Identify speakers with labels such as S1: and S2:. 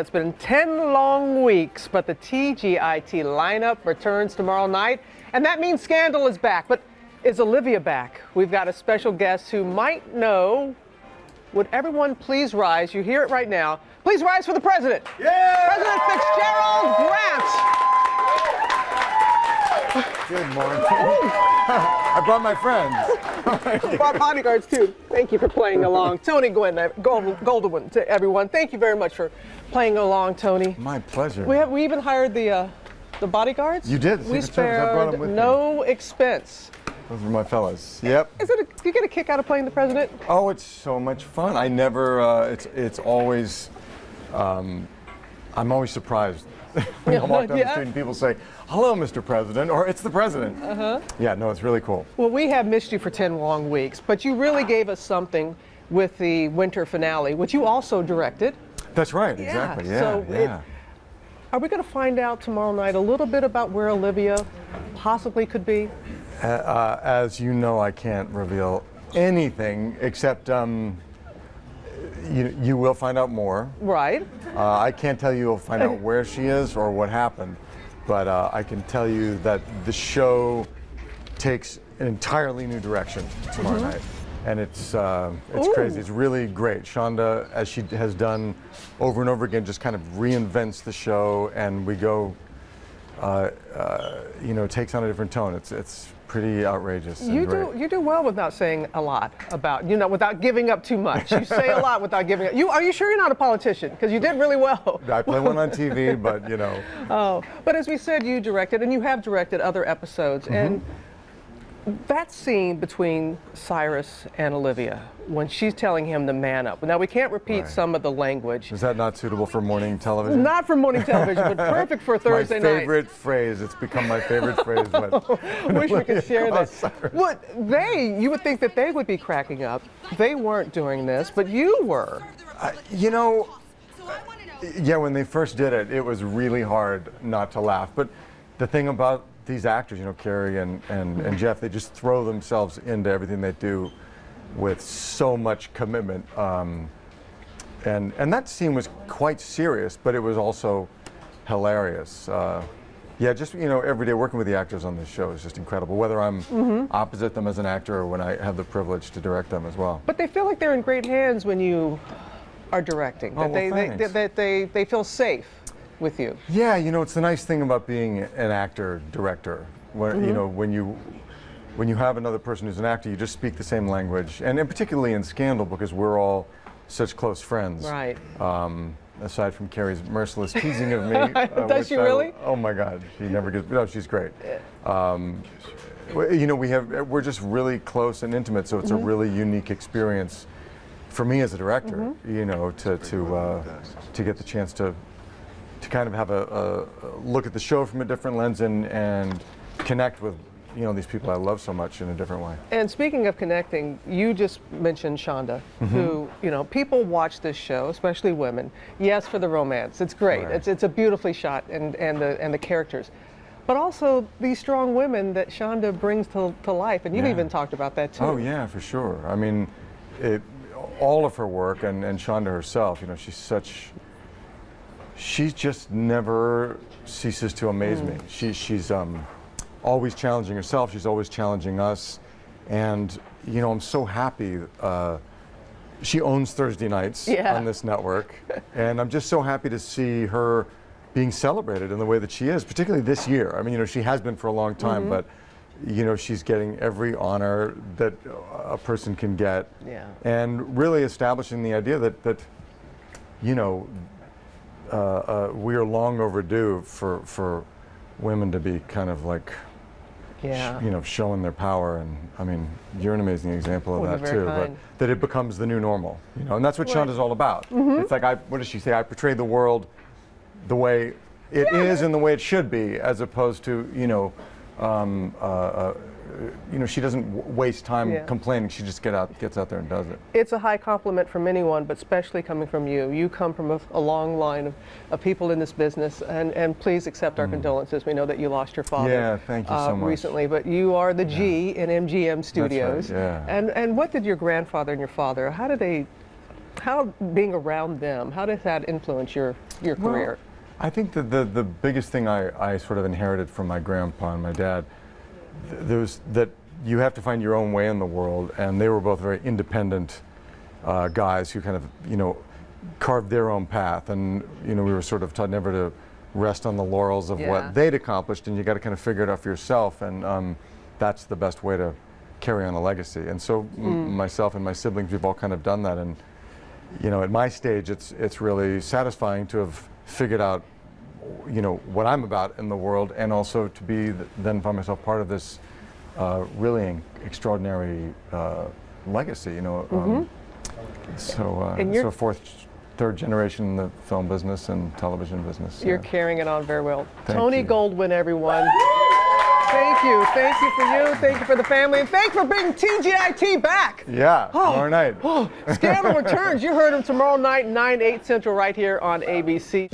S1: It's been 10 long weeks, but the TGIT lineup returns tomorrow night, and that means Scandal is back. But is Olivia back? We've got a special guest who might know. Would everyone please rise? You hear it right now. Please rise for the president. Yeah! President Fitzgerald Grant.
S2: Good morning. I brought my friends.
S1: You brought bodyguards too. Thank you for playing along. Tony Goldwyn to everyone. Thank you very much for playing along, Tony.
S2: My pleasure.
S1: We even hired the bodyguards.
S2: You did.
S1: We
S2: I brought them
S1: spared
S2: with
S1: no expense.
S2: Those are my fellas. Yep.
S1: Do you get a kick out of playing the president?
S2: Oh, it's so much fun. I never. It's always. I'm always surprised when I walk down the street and people say, "Hello, Mr. President," or "It's the president." Yeah. No, it's really cool.
S1: Well, we have missed you for 10 long weeks, but you really gave us something with the winter finale, which you also directed.
S2: That's right. Exactly. Yeah.
S1: So are we going to find out tomorrow night a little bit about where Olivia possibly could be?
S2: As you know, I can't reveal anything except you will find out more.
S1: Right.
S2: I can't tell you you'll find out where she is or what happened, but I can tell you that the show takes an entirely new direction tomorrow night. And it's crazy. It's really great. Shonda, as she has done over and over again, just kind of reinvents the show, and we go, takes on a different tone. It's pretty outrageous.
S1: You do well without saying a lot about, without giving up too much. You say a lot without giving up. Are you sure you're not a politician? Because you did really well.
S2: I play one on TV, but
S1: Oh, but as we said, you directed, and you have directed other episodes, and that scene between Cyrus and Olivia, when she's telling him to man up. Now, we can't repeat some of the language.
S2: Is that not suitable for morning television?
S1: Not for morning television, but perfect for Thursday night.
S2: My favorite phrase. It's become my favorite phrase.
S1: Wish we could share that. What you would think that they would be cracking up. They weren't doing this, but you were.
S2: Yeah, when they first did it, it was really hard not to laugh. But the thing about these actors, Carrie and Jeff, they just throw themselves into everything they do with so much commitment. And that scene was quite serious, but it was also hilarious. Every day working with the actors on this show is just incredible, whether I'm opposite them as an actor or when I have the privilege to direct them as well.
S1: But they feel like they're in great hands when you are directing, that they feel safe with you.
S2: Yeah, it's the nice thing about being an actor director. When you have another person who's an actor, you just speak the same language, and particularly in Scandal, because we're all such close friends.
S1: Right.
S2: Aside from Carrie's merciless teasing of me.
S1: Does she really?
S2: Oh my God, she never gets. No, she's great. We're just really close and intimate, so it's a really unique experience for me as a director. To get the chance to kind of have a look at the show from a different lens and connect with these people I love so much in a different way.
S1: And speaking of connecting, you just mentioned Shonda, who people watch this show, especially women. Yes, for the romance, it's great. Right. It's a beautifully shot and the characters, but also these strong women that Shonda brings to life. And you've even talked about that too.
S2: Oh yeah, for sure. I mean, all of her work and Shonda herself. She just never ceases to amaze me. She's always challenging herself. She's always challenging us. And, I'm so happy. She owns Thursday nights on this network. And I'm just so happy to see her being celebrated in the way that she is, particularly this year. I mean, she has been for a long time, but, she's getting every honor that a person can get. Yeah. And really establishing the idea that we are long overdue for women to be kind of like, showing their power. And I mean, you're an amazing example of that too. But that it becomes the new normal, and that's what Shonda's all about. It's like what does she say? I portray the world the way it is and the way it should be, as opposed to she doesn't waste time complaining. She just gets out there and does it.
S1: It's a high compliment from anyone, but especially coming from you. You come from a long line of people in this business, and please accept our condolences. We know that you lost your father.
S2: Yeah, thank you so much.
S1: Recently, but you are the G in MGM Studios.
S2: That's right,
S1: And what did your grandfather and your father? How being around them? How does that influence your your career?
S2: I think that the biggest thing I sort of inherited from my grandpa and my dad, there was that you have to find your own way in the world, and they were both very independent guys who kind of, carved their own path, and we were sort of taught never to rest on the laurels of what they'd accomplished, and you got to kind of figure it out for yourself, and that's the best way to carry on a legacy. And so myself and my siblings, we've all kind of done that, and at my stage, it's really satisfying to have figured out what I'm about in the world, and also to be then find myself part of this really extraordinary legacy. So third generation in the film business and television business.
S1: You're carrying it on very well.
S2: Thank
S1: Tony
S2: you.
S1: Goldwyn, everyone. Thank you. Thank you for you. Thank you for the family. And thanks for bringing TGIT back.
S2: Yeah, tomorrow night.
S1: Scandal returns. You heard him tomorrow night, 9, 8 Central, right here on ABC.